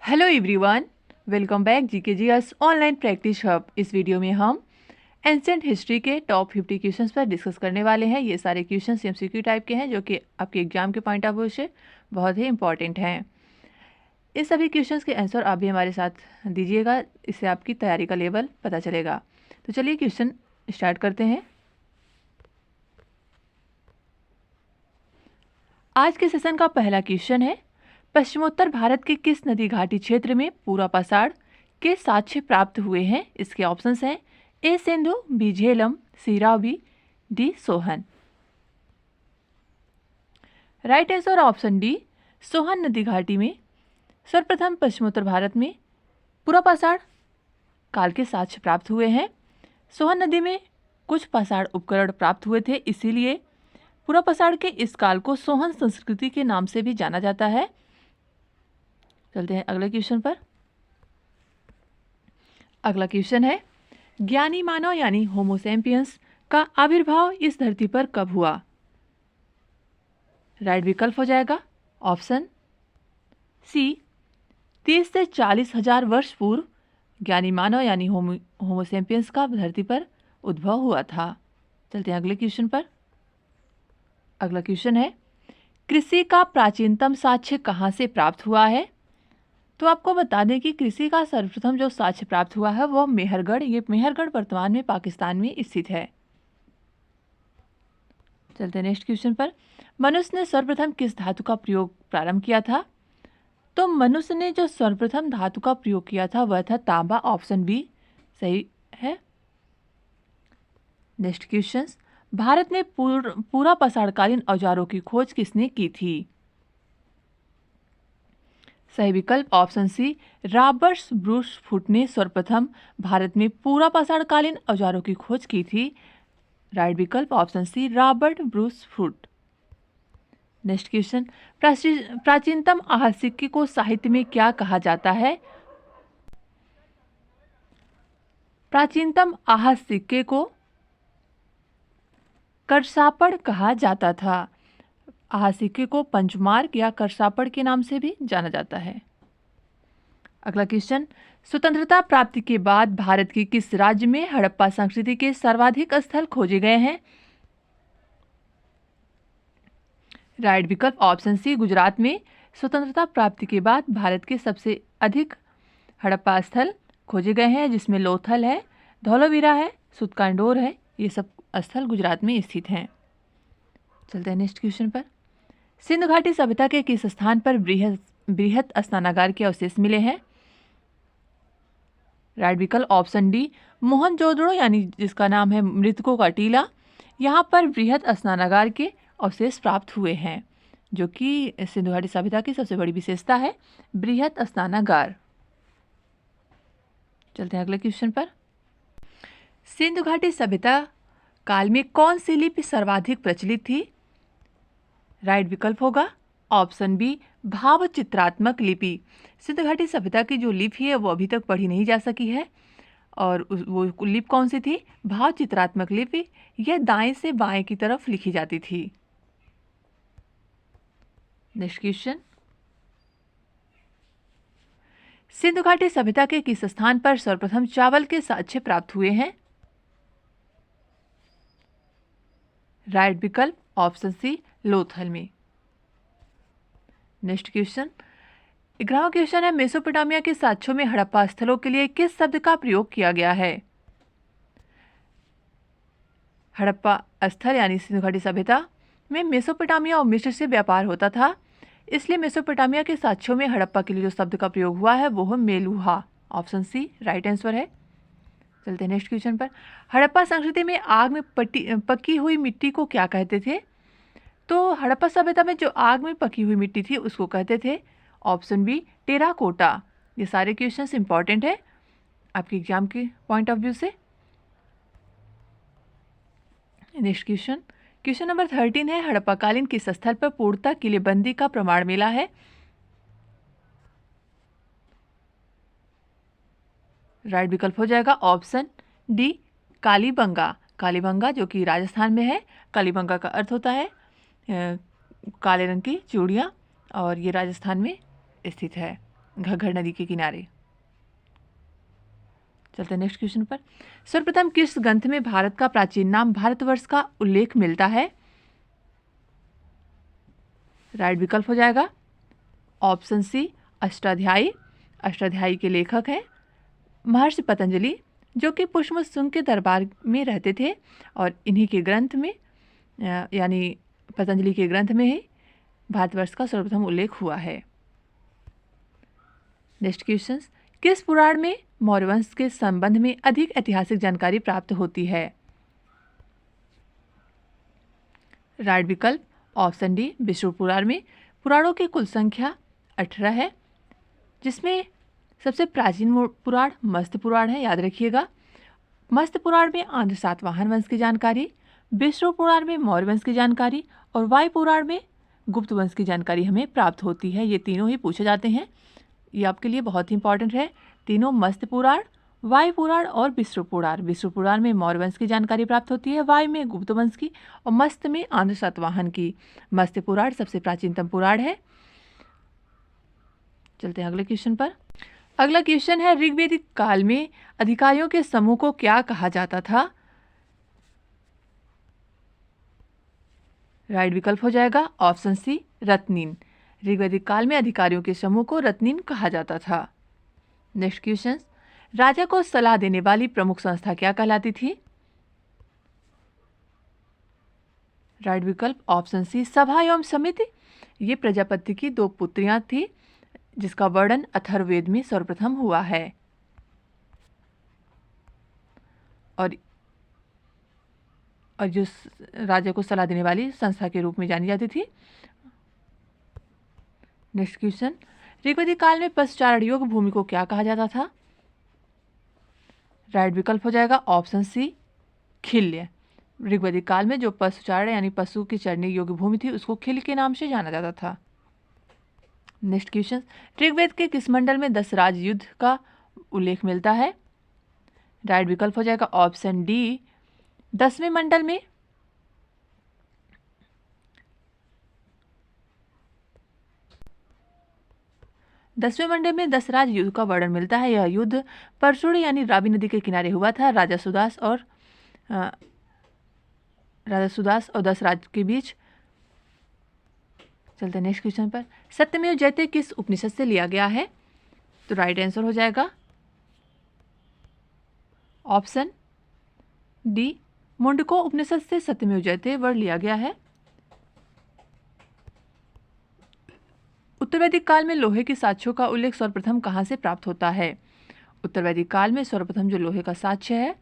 Hello everyone, welcome back GKGS online practice hub. इस video में हम एंशिएंट हिस्ट्री के टॉप 50 क्वेश्चंस पर डिस्कस करने वाले हैं। ये सारे क्वेश्चंस एमसीक्यू टाइप के हैं जो कि आपके एग्जाम के पॉइंट ऑफ व्यू से बहुत ही इंपॉर्टेंट हैं। इस सभी क्वेश्चंस के आंसर आप भी हमारे साथ दीजिएगा, इससे आपकी तैयारी का लेवल पता चलेगा। तो चलिए क्वेश्चन स्टार्ट करते हैं। आज के सेशन का पहला क्वेश्चन है, पश्चिमोत्तर भारत के किस नदी घाटी क्षेत्र में पूरा पाषाण के साक्ष्य प्राप्त हुए हैं? इसके ऑप्शंस हैं A Sindhu, B Jhelam, C Ravi, D Sohan. Right answer option D, Sohan नदी घाटी में सर्वप्रथम पश्चिमोत्तर भारत में पूरा पाषाण काल के साक्ष्य प्राप्त हुए हैं। सोहन नदी में कुछ पाषाण उपकरण प्राप्त हुए थे, इसीलिए पूरा पाषाण के इस काल को सोहन संस्कृति के नाम से भी जाना जाता है। चलते हैं अगले क्वेश्चन पर। अगला क्वेश्चन है, ज्ञानी मानव यानी होमो सैपियंस का आविर्भाव इस धरती पर कब हुआ? राइट विकल्प हो जाएगा ऑप्शन सी, 30 से 40 हजार वर्ष पूर्व ज्ञानी मानव यानी होमो सैपियंस का धरती पर उद्भव हुआ था। चलते हैं अगले क्वेश्चन पर। अगला क्वेश्चन है, कृषि का प्राचीनतम साक्ष्य कहाँ से प्राप्त हुआ है? तो आपको बता दें कि कृषि का सर्वप्रथम जो साक्ष्य प्राप्त हुआ है वह मेहरगढ़, ये मेहरगढ़ वर्तमान में पाकिस्तान में स्थित है। चलते हैं नेक्स्ट क्वेश्चन पर। मनुष्य ने सर्वप्रथम किस धातु का प्रयोग प्रारंभ किया था? तो मनुष्य ने जो सर्वप्रथम धातु का प्रयोग किया था वह था तांबा, ऑप्शन बी सही है। नेक्स्ट क्वेश्चन, भारत में पूरा पाषाणकालीन औजारों की खोज किसने की थी? सही विकल्प option C, Robert Bruce Foote ने सर्वप्रथम भारत में पूरा पाषाणकालीन औजारों की खोज की थी। राइट विकल्प option C, Robert Bruce Foote. Next question, प्राचीनतम आहत सिक्के को साहित्य में क्या कहा जाता है? प्राचीनतम आहत सिक्के को करसापड़ कहा जाता था। आहत सिक्के को पंचमार्क या करसापड़ के नाम से भी जाना जाता है। अगला क्वेश्चन, स्वतंत्रता प्राप्ति के बाद भारत के किस राज्य में हड़प्पा संस्कृति के सर्वाधिक स्थल खोजे गए हैं? राइट विकल्प ऑप्शन सी, गुजरात में स्वतंत्रता प्राप्ति के बाद भारत के सबसे अधिक हड़प्पा स्थल खोजे गए हैं, जिसमें लोथल है, धौलावीरा है, सुतकांडोर है। ये सब स्थल गुजरात में स्थित हैं। चलते हैं नेक्स्ट क्वेश्चन पर। सिंधु घाटी सभ्यता के किस स्थान पर बृहत स्नानागार के अवशेष मिले हैं? राइट विकल्प ऑप्शन डी, मोहनजोदड़ो यानी जिसका नाम है मृतकों का टीला, यहाँ पर बृहत स्नानागार के अवशेष प्राप्त हुए हैं, जो कि सिंधु घाटी सभ्यता की सबसे बड़ी विशेषता है, बृहत स्नानागार। चलते हैं अगले क्वेश्चन पर। सिंधु घाटी सभ्यता काल में कौन सी लिपि सर्वाधिक प्रचलित थी? राइट विकल्प होगा ऑप्शन बी, भाव चित्रात्मक लिपि। सिंधु घाटी सभ्यता की जो लिपि है वो अभी तक पढ़ी नहीं जा सकी है, और वो लिपि कौन सी थी? भाव चित्रात्मक लिपि। यह दाएं से बाएं की तरफ लिखी जाती थी। नेक्स्ट क्वेश्चन, सिंधु घाटी सभ्यता के किस स्थान पर सर्वप्रथम चावल के साक्ष्य प्राप्त हुए हैं? राइट विकल्प ऑप्शन सी, लोथल में। नेक्स्ट क्वेश्चन, 11वां क्वेश्चन है, मेसोपोटामिया के साक्ष्यों में हड़प्पा स्थलों के लिए किस शब्द का प्रयोग किया गया है? हड़प्पा स्थल यानी सिंधु घाटी सभ्यता में मेसोपोटामिया और मिस्र से व्यापार होता था, इसलिए मेसोपोटामिया के साक्ष्यों में हड़प्पा के लिए जो शब्द का प्रयोग हुआ है वो है Meluha, option C right answer है। चलते हैं नेक्स्ट क्वेश्चन पर। हड़प्पा संस्कृति में आग में पकी हुई मिट्टी को क्या कहते थे? तो हड़प्पा सभ्यता में जो आग में पकी हुई मिट्टी थी उसको कहते थे ऑप्शन बी, टेराकोटा। ये सारे क्वेश्चंस इंपॉर्टेंट है आपके एग्जाम के पॉइंट ऑफ व्यू से। नेक्स्ट क्वेश्चन, क्वेश्चन नंबर 13 है, हड़प्पाकालीन किस स्थल पर पूर्णतः किलेबंदी का प्रमाण मिला है? राइट विकल्प हो जाएगा ऑप्शन डी, कालीबंगा। कालीबंगा जो कि राजस्थान में है। कालीबंगा का अर्थ होता है काले रंग की चूड़ियाँ, और ये राजस्थान में स्थित है। घग्गर नदी के किनारे। चलते हैं नेक्स्ट क्वेश्चन पर। सर्वप्रथम किस ग्रंथ में भारत का प्राचीन नाम भारतवर्ष का उल्लेख मिलता है? राइट विकल्प हो जाएगा ऑप्शन सी अष्टाध्यायी। अष्टाध्यायी के लेखक हैं महर्षि पतंजलि, जो कि पुष्प शुंग के दरबार में रहते थे, और इन्हीं के ग्रंथ में यानी पतंजलि के ग्रंथ में ही भारतवर्ष का सर्वप्रथम उल्लेख हुआ है। नेक्स्ट क्वेश्चन, किस पुराण में मौर्य वंश के संबंध में अधिक ऐतिहासिक जानकारी प्राप्त होती है? राइट विकल्प ऑप्शन डी विष्णु पुराण में। पुराणों की कुल संख्या 18 है, जिसमें सबसे प्राचीन पुराण मत्स्य पुराण है, याद रखिएगा। मत्स्य पुराण में आंध्र सातवाहन वंश की जानकारी, विष्णु पुराण में मौर्य वंश की जानकारी और वायु पुराण में गुप्त वंश की जानकारी हमें प्राप्त होती है। ये तीनों ही पूछे जाते हैं, ये आपके लिए बहुत ही इंपॉर्टेंट है। तीनों मत्स्य पुराण, वायु पुराण और विष्णु पुराण। विष्णु पुराण में मौर्य वंश की जानकारी प्राप्त होती है, वायु में गुप्त वंश की और मत्स्य में आंध्र सातवाहन की। मत्स्य पुराण सबसे प्राचीनतम पुराण है। चलते हैं अगले क्वेश्चन पर। अगला क्वेश्चन है, ऋग्वेदिक काल में अधिकारियों के समूह को क्या कहा जाता था? राइट विकल्प हो जाएगा ऑप्शन सी रत्नीन। ऋग्वैदिक काल में अधिकारियों के समूह को रत्नीन कहा जाता था। नेक्स्ट क्वेश्चन, राजा को सलाह देने वाली प्रमुख संस्था क्या कहलाती थी? राइट विकल्प ऑप्शन सी सभा एवं समिति। ये प्रजापति की 2 पुत्रियां थी, जिसका वर्णन अथर्ववेद में सर्वप्रथम हुआ है। और जो राजा को सलाह देने वाली संस्था के रूप में जानी जाती थी। नेक्स्ट क्वेश्चन, ऋग्वैदिक काल में पशुचारण योग भूमि को क्या कहा जाता था? राइट विकल्प हो जाएगा ऑप्शन सी खिल्य। ऋग्वैदिक काल में जो पशुचारण यानी पशु की चरने योग्य भूमि थी, उसको खिल के नाम से जाना जाता था। नेक्स्ट क्वेश्चन, ऋग्वेद के किस मंडल में 10 राज युद्ध का उल्लेख मिलता है? राइट विकल्प हो जाएगा ऑप्शन डी 10वें मंडल में। दसवें मंडल में 10 राज युद्ध का वर्णन मिलता है। यह युद्ध परशुड़ी यानी रावी नदी के किनारे हुआ था, राजा सुदास और 10 राज के बीच। चलते हैं नेक्स्ट क्वेश्चन पर। सत्यमेव जयते किस उपनिषद से लिया गया है? तो राइट आंसर हो जाएगा ऑप्शन डी मुंडको उपनिषद से सत्यमेव जयते वर्ड लिया गया है। उत्तरवैदिक काल में लोहे की साक्ष्यों का उल्लेख सर्वप्रथम कहाँ से प्राप्त होता है? उत्तरवैदिक काल में सर्वप्रथम जो लोहे का साक्ष्य है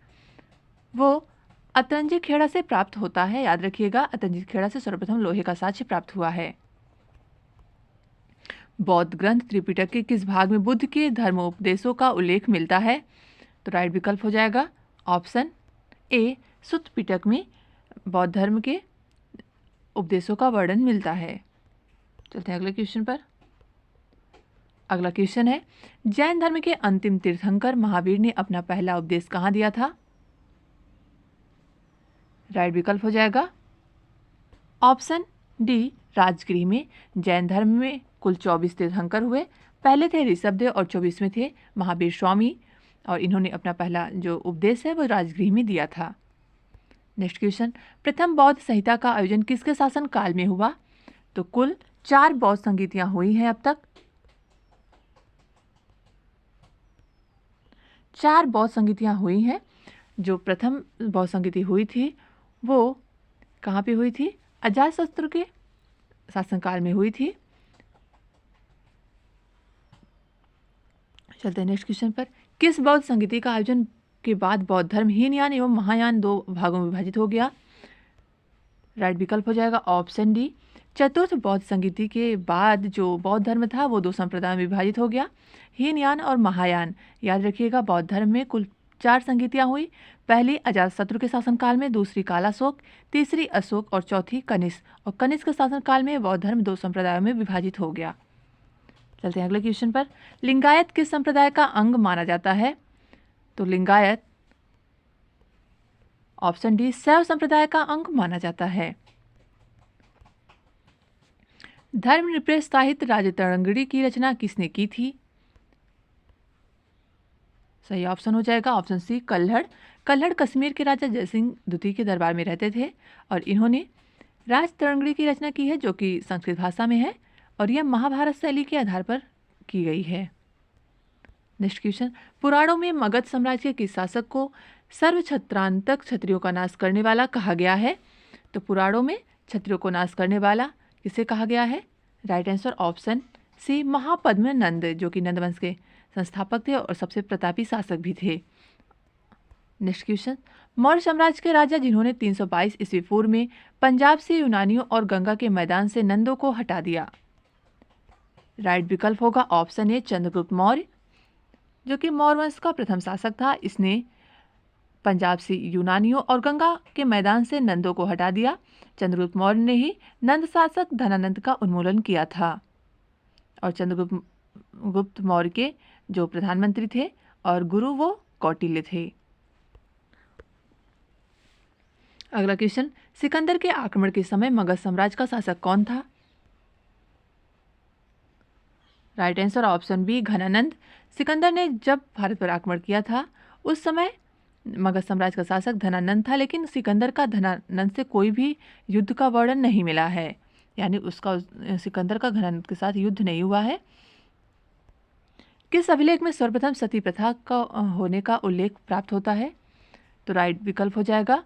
वो अतरंजी खेड़ा से प्राप्त होता है, याद रखिएगा। अतरंजी खेड़ा से सर्वप्रथम लोहे का साक्ष्य प्राप्त हुआ है। बौद्ध ग्रंथ त्रिपिटक के किस भाग में बुद्ध के धर्मोपदेशों का उल्लेख मिलता है? तो राइट विकल्प हो जाएगा ऑप्शन ए सुत्त पिटक में बौद्ध धर्म के उपदेशों का वर्णन मिलता है। चलते हैं अगले क्वेश्चन पर। अगला क्वेश्चन है, जैन धर्म के अंतिम तीर्थंकर महावीर ने अपना पहला उपदेश कहाँ दिया था? राइट विकल्प हो जाएगा ऑप्शन डी राजगृह में। जैन धर्म में कुल 24 तीर्थंकर हुए। पहले थे ऋषभदेव और 24वें थे महावीर स्वामी, और इन्होंने अपना पहला जो उपदेश है वो राजगृह में दिया था। नेक्स्ट क्वेश्चन, प्रथम बौद्ध संहिता का आयोजन किसके शासन काल में हुआ? तो कुल 4 बौद्ध संगीतियां हुई हैं अब तक। 4 बौद्ध संगीतियां हुई हैं। जो प्रथम बौद्ध संगीति हुई थी वो कहाँ पे हुई थी? अजातशत्रु के शासनकाल में हुई थी। चलते हैं नेक्स्ट क्वेश्चन पर। किस बौद्ध संगीति का आयोजन के बाद बौद्ध धर्म हीनयान एवं महायान 2 भागों में विभाजित हो गया? राइट विकल्प हो जाएगा ऑप्शन डी चतुर्थ बौद्ध संगीति के बाद जो बौद्ध धर्म था वो 2 संप्रदायों में विभाजित हो गया, हीनयान और महायान। याद रखिएगा बौद्ध धर्म में कुल 4 संगीतियाँ हुई। पहली अजातशत्रु के शासनकाल में, दूसरी कालाशोक, तीसरी अशोक और चौथी कनिष्क। और कनिष्क के शासनकाल में बौद्ध धर्म 2 संप्रदायों में विभाजित हो गया। चलते हैं अगले क्वेश्चन पर। लिंगायत किस संप्रदाय का अंग माना जाता है? तो लिंगायत ऑप्शन डी शैव संप्रदाय का अंग माना जाता है। धर्मनिरपेक्ष साहित्य राजतरंगिणी की रचना किसने की थी? सही ऑप्शन हो जाएगा ऑप्शन सी कल्हड़। कल्हड़ कश्मीर के राजा जयसिंह द्वितीय के दरबार में रहते थे और इन्होंने राजतरंगिणी की रचना की है जो कि संस्कृत भाषा में है और यह महाभारत शैली के आधार पर की गई है। नेक्स्ट क्वेश्चन, पुराणों में मगध साम्राज्य के शासक को सर्वछत्रांतक क्षत्रियों का नाश करने वाला कहा गया है। तो पुराणों में क्षत्रियों को नाश करने वाला किसे कहा गया है? Right answer option C Mahapadma Nanda, जो कि नंद वंश के संस्थापक थे और सबसे प्रतापी शासक भी थे। नेक्स्ट क्वेश्चन, मौर्य साम्राज्य के राजा जिन्होंने 322 ईस्वी पूर्व में पंजाब से यूनानियों और गंगा के मैदान से नंदों को हटा दिया। राइट विकल्प होगा ऑप्शन ए चंद्रगुप्त मौर्य, जो कि मौर्य वंश का प्रथम शासक था। इसने पंजाब से यूनानियों और गंगा के मैदान से नंदों को हटा दिया। चंद्रगुप्त मौर्य ने ही नंद शासक धनानंद का उन्मूलन किया था और चंद्रगुप्त मौर्य के जो प्रधानमंत्री थे और गुरु वो कौटिल्य थे। अगला क्वेश्चन, सिकंदर के आक्रमण के समय मगध साम्राज्य का शासक कौन था? Right answer option B Ghananand. Sikandar ने जब भारत पर आक्रमण किया था उस समय मगध साम्राज्य का शासक धनानंद था, लेकिन सिकंदर का धनानंद से कोई भी युद्ध का वर्णन नहीं मिला है, यानी उसका सिकंदर का घनानंद के साथ युद्ध नहीं हुआ है। किस अभिलेख में सर्वप्रथम सती प्रथा का होने का उल्लेख प्राप्त होता है? तो राइट विकल्प हो जाएगा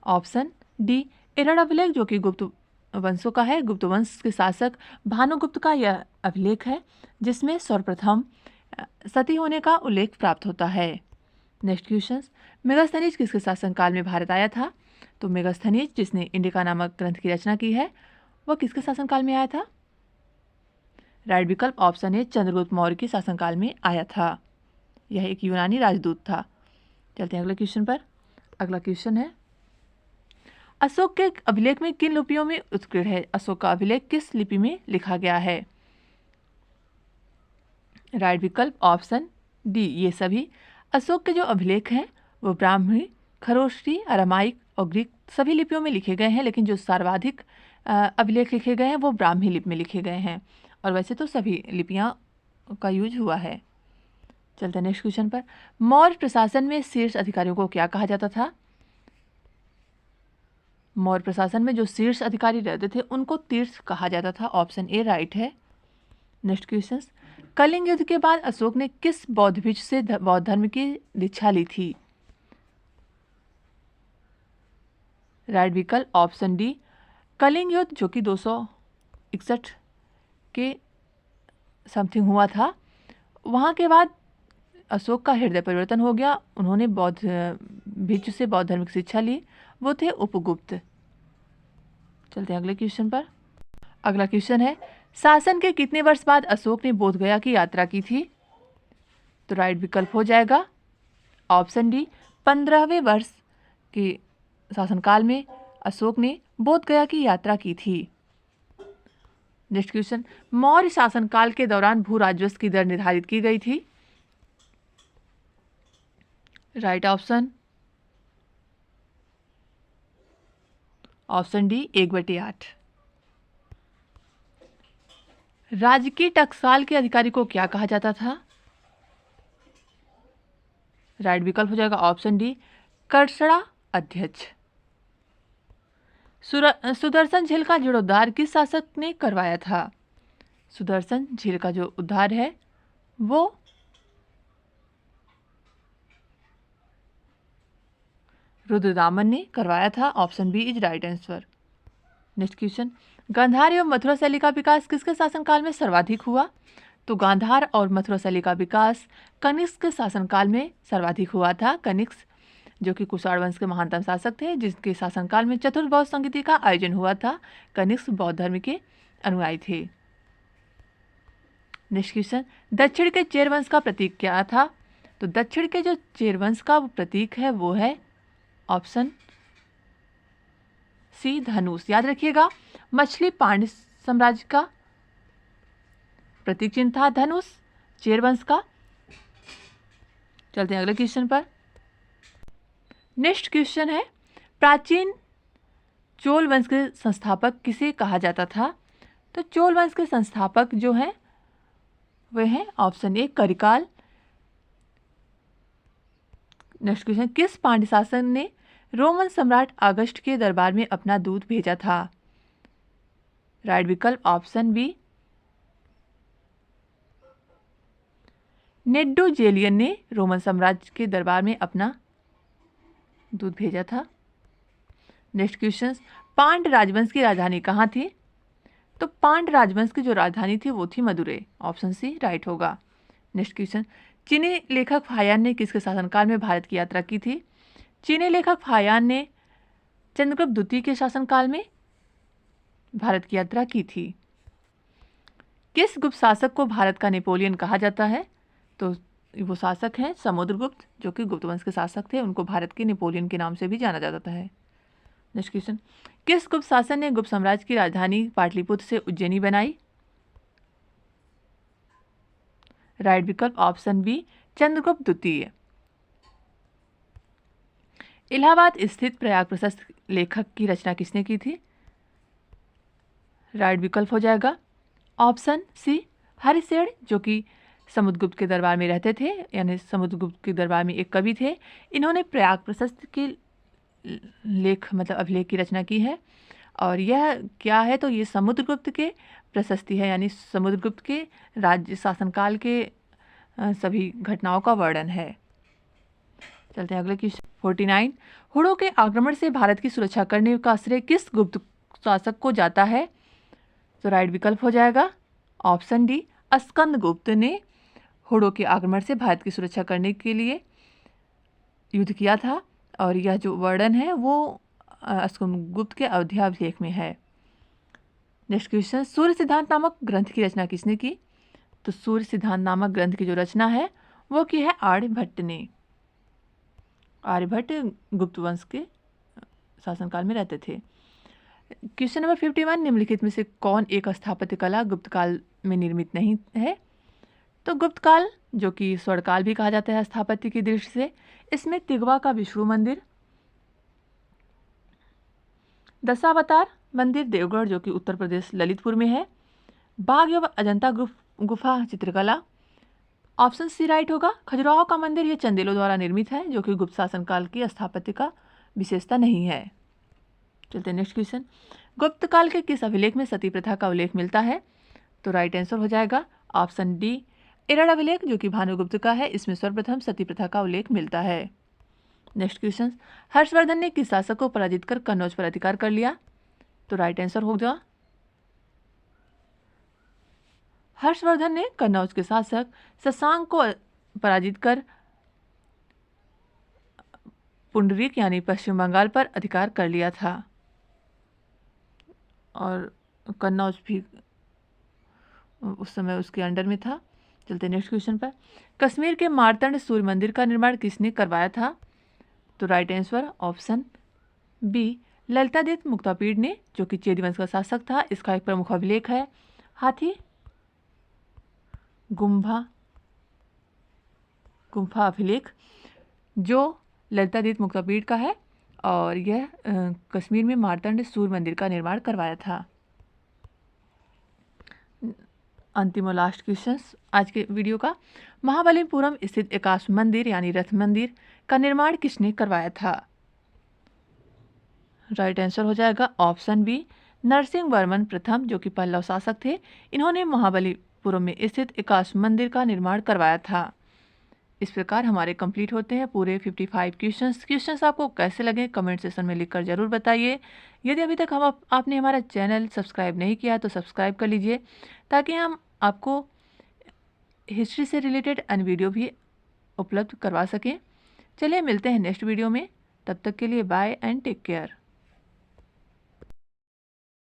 ऑप्शन डी एरड़ अभिलेख, जो कि गुप्त वंशों का है। गुप्त वंश के शासक भानुगुप्त का यह अभिलेख है जिसमें सर्वप्रथम सती होने का उल्लेख प्राप्त होता है। नेक्स्ट क्वेश्चन, मेगास्थनीज किसके शासनकाल में भारत आया था? तो मेगास्थनीज जिसने इंडिका नामक ग्रंथ की रचना की है वह किसके शासनकाल में आया था? राइट विकल्प ऑप्शन ए चंद्रगुप्त मौर्य के शासनकाल में आया था। यह एक यूनानी राजदूत था। चलते हैं अगले क्वेश्चन पर। अगला क्वेश्चन है, अशोक के अभिलेख में किन लिपियों में उत्कीर्ण है? अशोक का अभिलेख किस लिपि में लिखा गया है? राइट विकल्प ऑप्शन डी ये सभी। अशोक के जो अभिलेख हैं वो ब्राह्मी, खरोष्टी, अरामाइक और ग्रीक सभी लिपियों में लिखे गए हैं, लेकिन जो सर्वाधिक अभिलेख लिखे गए हैं वो ब्राह्मी लिपि में लिखे गए हैं और वैसे तो सभी लिपियां का यूज हुआ है। चलते हैं नेक्स्ट क्वेश्चन पर। मौर्य प्रशासन में शीर्ष अधिकारियों को क्या कहा जाता था? मौर्य प्रशासन में जो शीर्ष अधिकारी रहते थे उनको तीर्थ कहा जाता था। ऑप्शन ए राइट है। नेक्स्ट क्वेश्चन, कलिंग युद्ध के बाद अशोक ने किस बौद्ध भिक्षु से बौद्ध धर्म की दीक्षा ली थी? राइट विकल्प ऑप्शन डी कलिंग युद्ध, जो कि 261 के समथिंग हुआ था। वहाँ के बाद अशोक का हृदय परिवर्तन हो गया, उन्होंने बौद्ध भिक्षु से बौद्ध धर्म की शिक्षा ली, वो थे उपगुप्त। चलते हैं अगले क्वेश्चन पर। अगला क्वेश्चन है, शासन के कितने वर्ष बाद अशोक ने बोध गया की यात्रा की थी? तो राइट विकल्प हो जाएगा ऑप्शन डी 15वें वर्ष के शासनकाल में अशोक ने बोध गया की यात्रा की थी। नेक्स्ट क्वेश्चन, मौर्य शासनकाल के दौरान भू राजस्व की दर निर्धारित की गई थी? Right option D 1/8। राजकीय टकसाल के अधिकारी को क्या कहा जाता था? राइट विकल्प हो जाएगा ऑप्शन डी करसड़ा अध्यक्ष। सुदर्शन झील का जीर्णोद्धार किस शासक ने करवाया था? सुदर्शन झील का जो उद्धार है वो रुद्रदामन ने करवाया था। Option B is right answer. Next question, Gandhara एवं मथुरा शैली का विकास किसके शासनकाल में सर्वाधिक हुआ? तो गांधार और मथुरा शैली का विकास कनिष्क के शासनकाल में सर्वाधिक हुआ था। कनिष्क जो कि कुषाण वंश के महानतम शासक थे, जिसके शासनकाल में चतुर्थ बौद्ध संगीति का आयोजन हुआ था। कनिष्क बौद्ध धर्म के अनुयायी थे। नेक्स्ट क्वेश्चन, दक्षिण के चेर वंश का प्रतीक क्या था? तो दक्षिण के जो चेर वंश का प्रतीक है वो है ऑप्शन सी धनुष। याद रखिएगा, मछली पांड्य साम्राज्य का प्रतीक चिन्ह था धनुष चेर वंश का। चलते हैं अगले क्वेश्चन पर। नेक्स्ट क्वेश्चन है, प्राचीन चोल वंश के संस्थापक किसे कहा जाता था? तो चोल वंश के संस्थापक जो हैं वे हैं option A Karikala, next question, किस पांड्य शासक ने रोमन सम्राट अगस्ट के दरबार में अपना दूत भेजा था? राइट विकल्प ऑप्शन बी नेड्डो जेलियन ने रोमन साम्राज्य के दरबार में अपना दूत भेजा था। नेक्स्ट क्वेश्चन, पांड राजवंश की राजधानी कहाँ थी? तो पांड राजवंश की जो राजधानी थी वो थी मदुरै। ऑप्शन सी राइट होगा। नेक्स्ट क्वेश्चन, चीनी लेखक फाहियान ने किसके शासनकाल में भारत की यात्रा की थी? चीनी लेखक फाहियान ने चंद्रगुप्त द्वितीय के शासनकाल में भारत की यात्रा की थी। किस गुप्त शासक को भारत का नेपोलियन कहा जाता है? तो वो शासक हैं समुद्रगुप्त, जो कि गुप्त वंश के शासक थे। उनको भारत के नेपोलियन के नाम से भी जाना जाता है। नेक्स्ट क्वेश्चन, किस गुप्त शासक ने गुप्त साम्राज्य की राजधानी पाटलिपुत्र से उज्जैनी बनाई? राइट विकल्प ऑप्शन बी चंद्रगुप्त द्वितीय। इलाहाबाद स्थित प्रयाग प्रशस्त लेखक की रचना किसने की थी? राइट विकल्प हो जाएगा ऑप्शन सी हरिशेन, जो कि समुद्रगुप्त के दरबार में रहते थे, यानी समुद्रगुप्त के दरबार में एक कवि थे। इन्होंने प्रयाग प्रशस्त के लेख मतलब अभिलेख की रचना की है। और यह क्या है? तो ये समुद्रगुप्त के प्रशस्ति है, यानी समुद्रगुप्त के राज्य शासनकाल के सभी घटनाओं का वर्णन है। चलते हैं अगले क्वेश्चन 49, हुड़ों के आक्रमण से भारत की सुरक्षा करने का श्रेय किस गुप्त शासक को जाता है? तो राइट विकल्प हो जाएगा ऑप्शन डी स्कंदगुप्त ने हुड़ों के आक्रमण से भारत की सुरक्षा करने के लिए युद्ध किया था। और यह जो वर्णन है वो स्कंदगुप्त के अवध्याभिलेख में है। नेक्स्ट क्वेश्चन, सूर्य सिद्धांत नामक ग्रंथ की रचना किसने की? तो सूर्य सिद्धांत नामक ग्रंथ की जो रचना है वो की है आर्यभट्ट ने। आर्यभट्ट गुप्त वंश के शासनकाल में रहते थे। क्वेश्चन नंबर 51, निम्नलिखित में से कौन एक स्थापत्य कला गुप्त काल में निर्मित नहीं है? तो गुप्त काल, जो कि स्वर्णकाल भी कहा जाता है स्थापत्य की दृष्टि से, इसमें तिगवा का विष्णु मंदिर, दशावतार मंदिर देवगढ़, जो कि उत्तर प्रदेश ललितपुर में है, बाघ एवं अजंता गुफा चित्रकला। ऑप्शन सी राइट होगा। खजुराहो का मंदिर ये चंदेलों द्वारा निर्मित है, जो कि गुप्त शासनकाल की स्थापत्य का विशेषता नहीं है। चलते नेक्स्ट क्वेश्चन, गुप्त काल के किस अभिलेख में सती प्रथा का उल्लेख मिलता है? तो राइट आंसर हो जाएगा ऑप्शन डी एरड़ अभिलेख, जो कि भानुगुप्त का है। इसमें सर्वप्रथम सती प्रथा का उल्लेख मिलता है। नेक्स्ट क्वेश्चन, हर्षवर्धन ने किस शासक को पराजित कर कन्नौज पर अधिकार कर लिया? तो राइट आंसर होगा हर्षवर्धन ने कन्नौज के शासक शशांक को पराजित कर पुंडरीक यानी पश्चिम बंगाल पर अधिकार कर लिया था। और कन्नौज भी उस समय उसके अंडर में था। चलते नेक्स्ट क्वेश्चन पर, कश्मीर के मार्तंड सूर्य मंदिर का निर्माण किसने करवाया था? तो right answer option B Lalitaditya Muktapida ने, जो कि चेदी वंश का शासक था। इसका एक प्रमुख अभिलेख है हाथी गुम्फा अभिलेख, जो ललितादित्य मुक्तापीड का है। और यह कश्मीर में मार्तंड सूर्य मंदिर का निर्माण करवाया था। अंतिम और लास्ट क्वेश्चन आज के वीडियो का, महाबलीपुरम स्थित एकाश्व मंदिर यानी रथ मंदिर का निर्माण किसने करवाया था? राइट आंसर हो जाएगा ऑप्शन बी नरसिंह वर्मन प्रथम, जो कि पल्लव शासक थे। इन्होंने महाबलीपुरम में स्थित एकाश्व मंदिर का निर्माण करवाया था। इस प्रकार हमारे कंप्लीट होते हैं पूरे 55 क्वेश्चंस आपको कैसे लगे कमेंट सेक्शन में लिखकर जरूर बताइए। यदि अभी तक आपने हमारा चैनल सब्सक्राइब नहीं किया है तो सब्सक्राइब कर लीजिए, ताकि हम आपको हिस्ट्री से रिलेटेड अन्य वीडियो भी उपलब्ध करवा सकें। चलिए मिलते हैं नेक्स्ट वीडियो में, तब तक के लिए बाय एंड टेक केयर।